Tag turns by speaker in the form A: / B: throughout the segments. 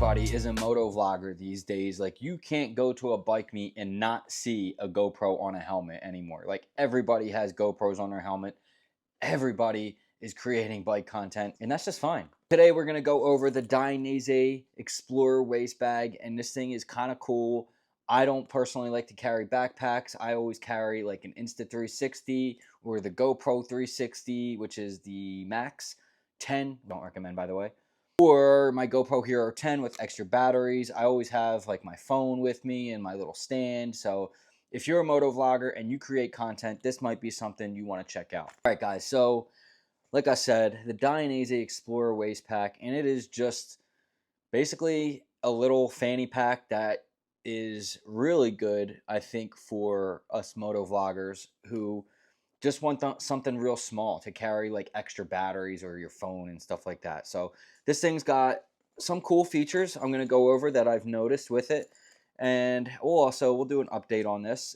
A: Everybody is a moto vlogger these days. Like, you can't go to a bike meet and not see a GoPro on a helmet anymore. Like, everybody has GoPros on their helmet. Everybody is creating bike content, and that's just fine. Today we're going to go over the Dainese Explorer waist bag, and this thing is kind of cool. I don't personally like to carry backpacks. I always carry like an Insta360 or the GoPro 360, which is the Max 10. Don't recommend, by the way. Or my GoPro Hero 10 with extra batteries. I always have like my phone with me and my little stand. So if you're a moto vlogger and you create content, this might be something you want to check out. All right, guys. So like I said, the Dainese Explorer waist pack, and it is just basically a little fanny pack that is really good, I think, for us moto vloggers who just want something real small to carry, like extra batteries or your phone and stuff like that. So this thing's got some cool features I'm going to go over that I've noticed with it, and we'll do an update on this.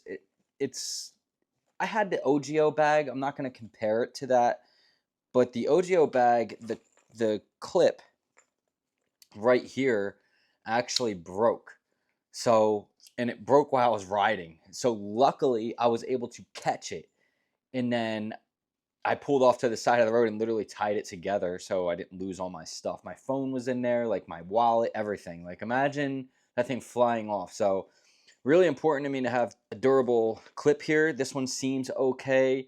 A: I had the OGO bag. I'm not going to compare it to that, but the OGO bag, the clip right here actually broke. So, and it broke while I was riding. So luckily I was able to catch it, and then I pulled off to the side of the road and literally tied it together so I didn't lose all my stuff. My phone was in there, like my wallet, everything. Like, imagine that thing flying off. So really important to me to have a durable clip here. This one seems okay.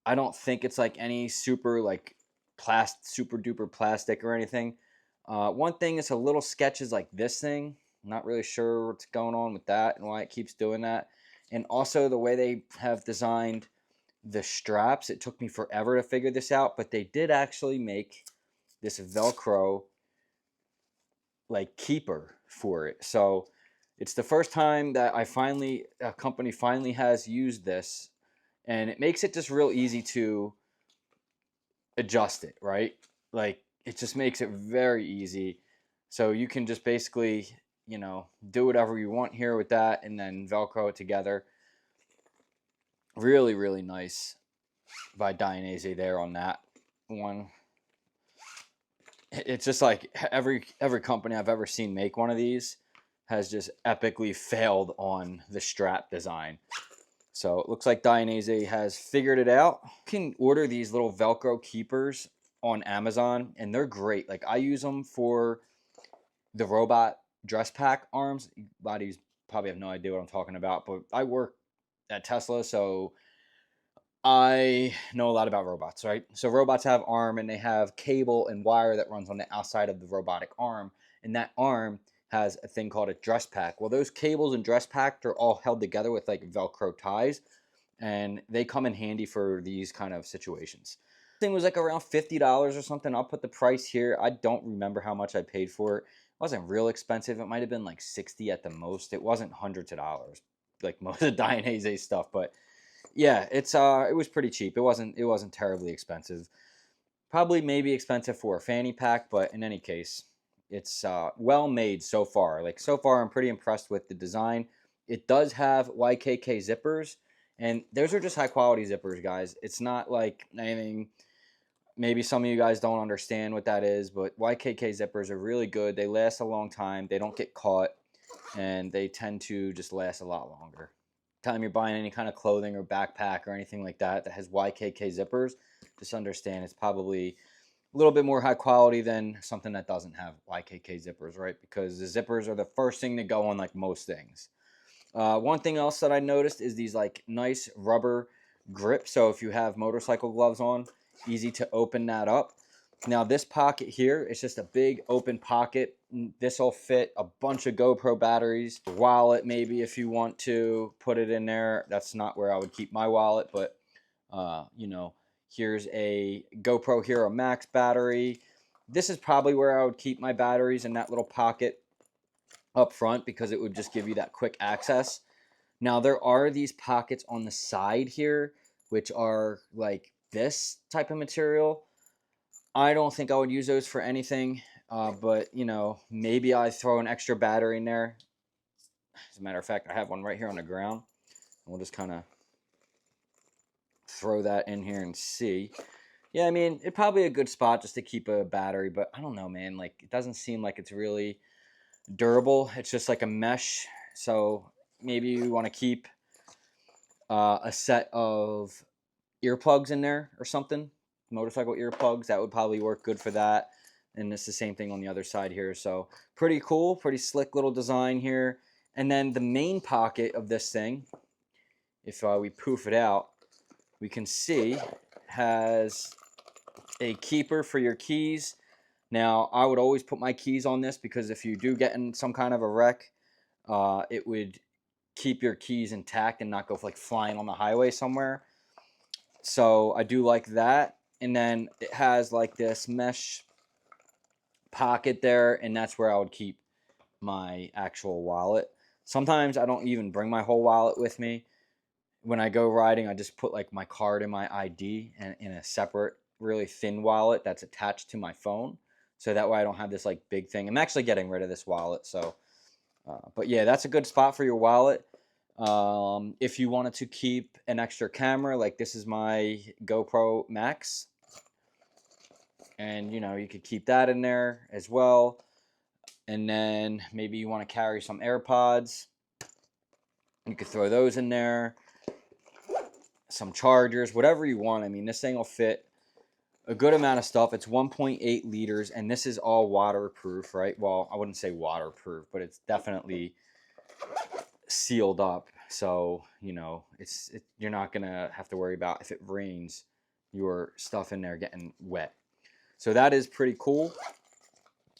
A: I don't think it's like any super duper plastic or anything. One thing is a little sketches like this thing. I'm not really sure what's going on with that and why it keeps doing that. And also the way they have designed the straps, it took me forever to figure this out, but they did actually make this Velcro like keeper for it. So it's the first time that a company finally has used this, and it makes it just real easy to adjust it, right? Like, it just makes it very easy. So you can just basically, do whatever you want here with that and then Velcro it together. Really, really nice by Dainese there on that one. It's just like every company I've ever seen make one of these has just epically failed on the strap design. So it looks like Dainese has figured it out. You can order these little Velcro keepers on Amazon, and they're great. Like, I use them for the robot dress pack arms. A lot of you probably have no idea what I'm talking about, but I work at Tesla, so I know a lot about robots, right? So robots have arm, and they have cable and wire that runs on the outside of the robotic arm, and that arm has a thing called a dress pack. Well, those cables and dress pack, they're all held together with like Velcro ties, and they come in handy for these kind of situations. This thing was like around $50 or something. I'll put the price here. I don't remember how much I paid for it. It wasn't real expensive. It might have been like 60 at the most. It wasn't hundreds of dollars like most of Dainese stuff, but yeah, it was pretty cheap. It wasn't terribly expensive. Probably maybe expensive for a fanny pack, but in any case, it's well made so far. Like, so far I'm pretty impressed with the design. It does have YKK zippers, and those are just high quality zippers, guys. It's not like anything. Maybe some of you guys don't understand what that is, but YKK zippers are really good. They last a long time. They don't get caught, and they tend to just last a lot longer. Time you're buying any kind of clothing or backpack or anything like that that has YKK zippers, just understand it's probably a little bit more high quality than something that doesn't have YKK zippers, right? Because the zippers are the first thing to go on like most things. One thing else that I noticed is these like nice rubber grips. So if you have motorcycle gloves on, easy to open that up. Now this pocket here, it's just a big open pocket. This will fit a bunch of GoPro batteries, wallet maybe if you want to put it in there. That's not where I would keep my wallet, but here's a GoPro Hero Max battery. This is probably where I would keep my batteries, in that little pocket up front, because it would just give you that quick access. Now there are these pockets on the side here, which are like this type of material. I don't think I would use those for anything, but maybe I throw an extra battery in there. As a matter of fact, I have one right here on the ground. We'll just kind of throw that in here and see. Yeah, I mean, it's probably a good spot just to keep a battery, but I don't know, man. Like, it doesn't seem like it's really durable. It's just like a mesh. So maybe you want to keep a set of earplugs in there or something, motorcycle earplugs. That would probably work good for that. And it's the same thing on the other side here. So pretty cool, pretty slick little design here. And then the main pocket of this thing, if we poof it out, we can see has a keeper for your keys. Now, I would always put my keys on this because if you do get in some kind of a wreck, it would keep your keys intact and not go like flying on the highway somewhere. So I do like that. And then it has like this mesh pocket there, and that's where I would keep my actual wallet. Sometimes I don't even bring my whole wallet with me. When I go riding, I just put like my card and my ID and in a separate, really thin wallet that's attached to my phone. So that way I don't have this like big thing. I'm actually getting rid of this wallet. So, but yeah, that's a good spot for your wallet. If you wanted to keep an extra camera, like this is my GoPro Max. And, you know, you could keep that in there as well. And then maybe you want to carry some AirPods. You could throw those in there. Some chargers, whatever you want. I mean, this thing will fit a good amount of stuff. It's 1.8 liters, and this is all waterproof, right? Well, I wouldn't say waterproof, but it's definitely sealed up. So, you know, you're not going to have to worry about if it rains, your stuff in there getting wet. So that is pretty cool.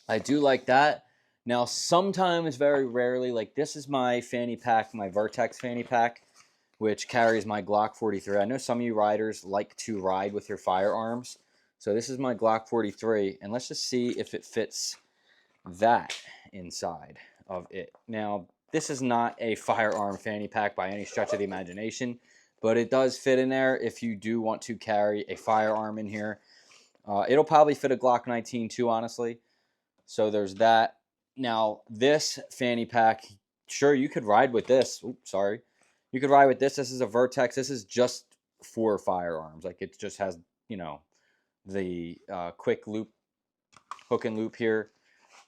A: I do like that. Now, sometimes, very rarely, like this is my fanny pack, my Vertex fanny pack, which carries my Glock 43. I know some of you riders like to ride with your firearms. So this is my Glock 43, and let's just see if it fits that inside of it. Now, this is not a firearm fanny pack by any stretch of the imagination, but it does fit in there if you do want to carry a firearm in here. It'll probably fit a Glock 19 too, honestly. So there's that. Now, this fanny pack, sure, you could ride with this. Oops, sorry. You could ride with this. This is a Vertex. This is just for firearms. Like it just has, you know, the quick loop, hook and loop here,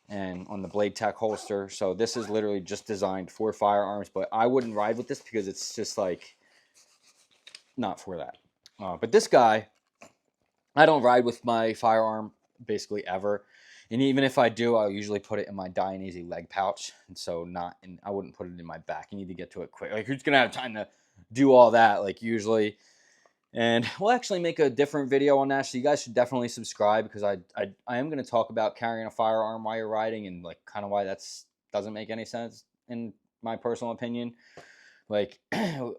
A: and on the Blade Tech holster. So this is literally just designed for firearms. But I wouldn't ride with this because it's just like not for that. But this guy, I don't ride with my firearm basically ever. And even if I do, I'll usually put it in my Dainese leg pouch. And so I wouldn't put it in my back. You need to get to it quick. Like who's going to have time to do all that? Like usually. And we'll actually make a different video on that. So you guys should definitely subscribe because I am going to talk about carrying a firearm while you're riding and like kind of why that's doesn't make any sense in my personal opinion. Like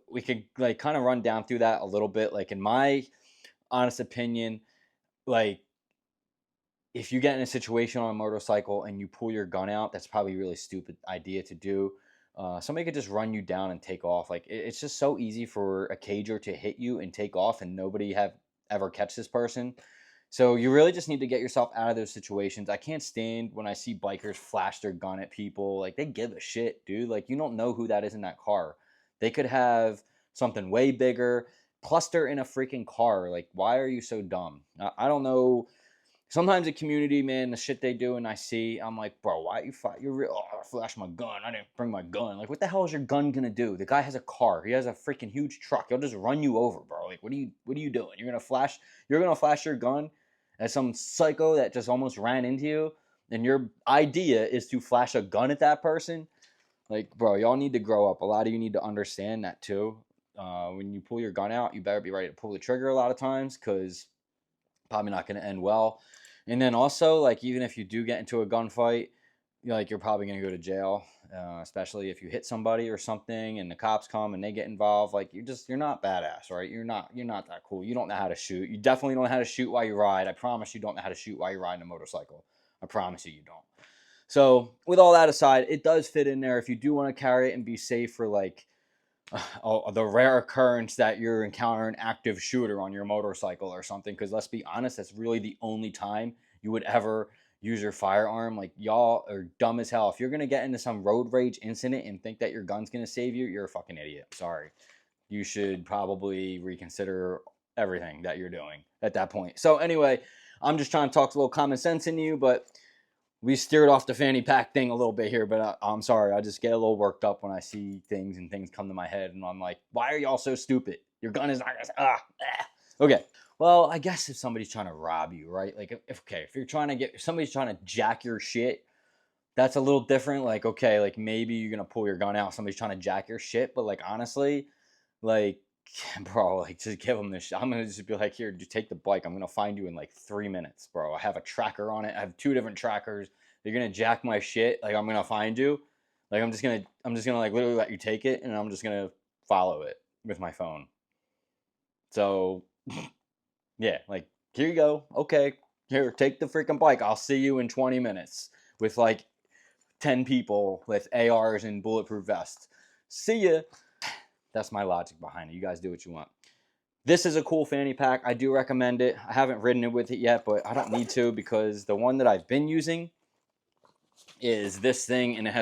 A: we could like kind of run down through that a little bit. Like in my honest opinion, like if you get in a situation on a motorcycle and you pull your gun out, that's probably a really stupid idea to do. Somebody could just run you down and take off. Like it's just so easy for a cager to hit you and take off, and nobody have ever catch this person. So you really just need to get yourself out of those situations. I can't stand when I see bikers flash their gun at people. Like they give a shit, dude. Like you don't know who that is in that car. They could have something way bigger. Plus they're in a freaking car. Like why are you so dumb? I don't know. Sometimes the community, man, the shit they do and I see, I'm like, bro, why you fight? You're real. Oh, I flashed my gun. I didn't bring my gun. Like, what the hell is your gun gonna do? The guy has a car. He has a freaking huge truck. He'll just run you over, bro. Like, what are you doing? You're gonna flash your gun at some psycho that just almost ran into you, and your idea is to flash a gun at that person. Like, bro, y'all need to grow up. A lot of you need to understand that too. When you pull your gun out, you better be ready to pull the trigger a lot of times because probably not going to end well. And then also, like, even if you do get into a gunfight, you're probably going to go to jail, especially if you hit somebody or something and the cops come and they get involved. Like, you're not badass, right? You're not that cool. You don't know how to shoot. You definitely don't know how to shoot while you ride. I promise you don't know how to shoot while you're riding a motorcycle. I promise you don't. So with all that aside, it does fit in there if you do want to carry it and be safe for like the rare occurrence that you're encountering an active shooter on your motorcycle or something. Because let's be honest, that's really the only time you would ever use your firearm. Like y'all are dumb as hell. If you're gonna get into some road rage incident and think that your gun's gonna save you, you're a fucking idiot. Sorry. You should probably reconsider everything that you're doing at that point. So anyway, I'm just trying to talk a little common sense in you, but we steered off the fanny pack thing a little bit here, but I'm sorry. I just get a little worked up when I see things and things come to my head, and I'm like, why are y'all so stupid? Your gun is not gonna. Okay. Well, I guess if somebody's trying to rob you, right? Like, if you're trying to if somebody's trying to jack your shit, that's a little different. Like, okay, like maybe you're gonna pull your gun out. Somebody's trying to jack your shit, but like honestly, like, bro, like just give them this. I'm gonna just be like, here, just take the bike. I'm gonna find you in like 3 minutes, bro. I have a tracker on it. I have 2 different trackers. You're gonna jack my shit. Like, I'm gonna find you. Like, I'm just gonna like literally let you take it, and I'm just gonna follow it with my phone. So, yeah, like, here you go. Okay, here, take the freaking bike. I'll see you in 20 minutes with like 10 people with ARs and bulletproof vests. See ya. That's my logic behind it. You guys do what you want. This is a cool fanny pack. I do recommend it. I haven't ridden it with it yet, but I don't need to because the one that I've been using is this thing, and it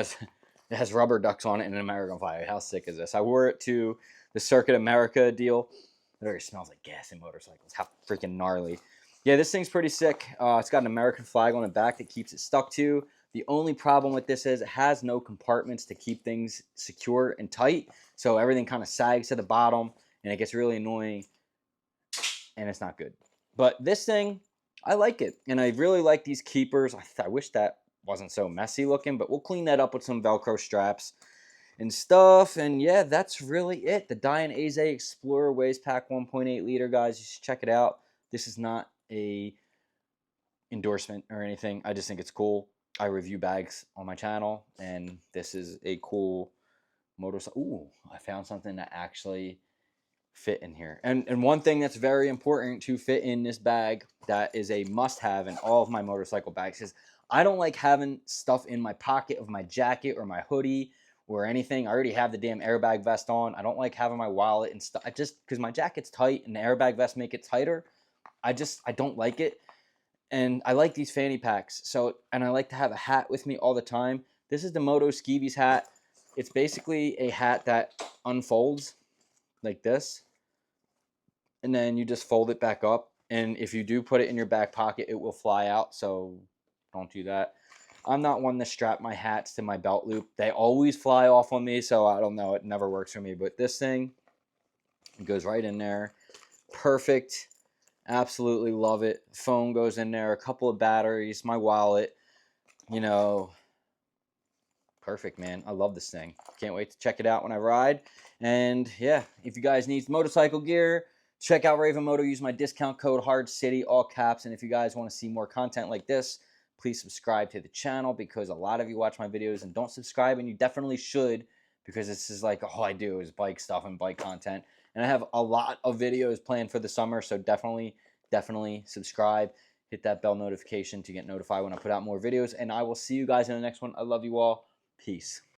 A: has rubber ducks on it and an American flag. How sick is this? I wore it to the Circuit America deal. It already smells like gas in motorcycles. How freaking gnarly. Yeah, this thing's pretty sick. It's got an American flag on the back that keeps it stuck to. The only problem with this is it has no compartments to keep things secure and tight. So everything kind of sags to the bottom, and it gets really annoying, and it's not good. But this thing, I like it. And I really like these keepers. I wish that wasn't so messy looking, but we'll clean that up with some Velcro straps and stuff. And yeah, that's really it. The Dainese Explorer waist pack 1.8 liter, guys. You should check it out. This is not a endorsement or anything. I just think it's cool. I review bags on my channel, and this is a cool motorcycle. Ooh, I found something that actually fit in here. And one thing that's very important to fit in this bag that is a must-have in all of my motorcycle bags is I don't like having stuff in my pocket of my jacket or my hoodie or anything. I already have the damn airbag vest on. I don't like having my wallet and stuff. I just, because my jacket's tight and the airbag vest make it tighter, I don't like it. And I like these fanny packs. So, and I like to have a hat with me all the time. This is the Moto Skeevies hat. It's basically a hat that unfolds like this, and then you just fold it back up. And if you do put it in your back pocket, it will fly out. So don't do that. I'm not one to strap my hats to my belt loop. They always fly off on me, so I don't know. It never works for me. But this thing, it goes right in there. Perfect. Absolutely love it. Phone goes in there, a couple of batteries, my wallet, you know. Perfect, man. I love this thing. Can't wait to check it out when I ride. And yeah, if you guys need motorcycle gear, check out Raven Moto. Use my discount code HARDCITY, all caps. And if you guys want to see more content like this, please subscribe to the channel, because a lot of you watch my videos and don't subscribe, and you definitely should, because this is like all I do is bike stuff and bike content. And I have a lot of videos planned for the summer, so definitely subscribe. Hit that bell notification to get notified when I put out more videos, and I will see you guys in the next one. I love you all. Peace.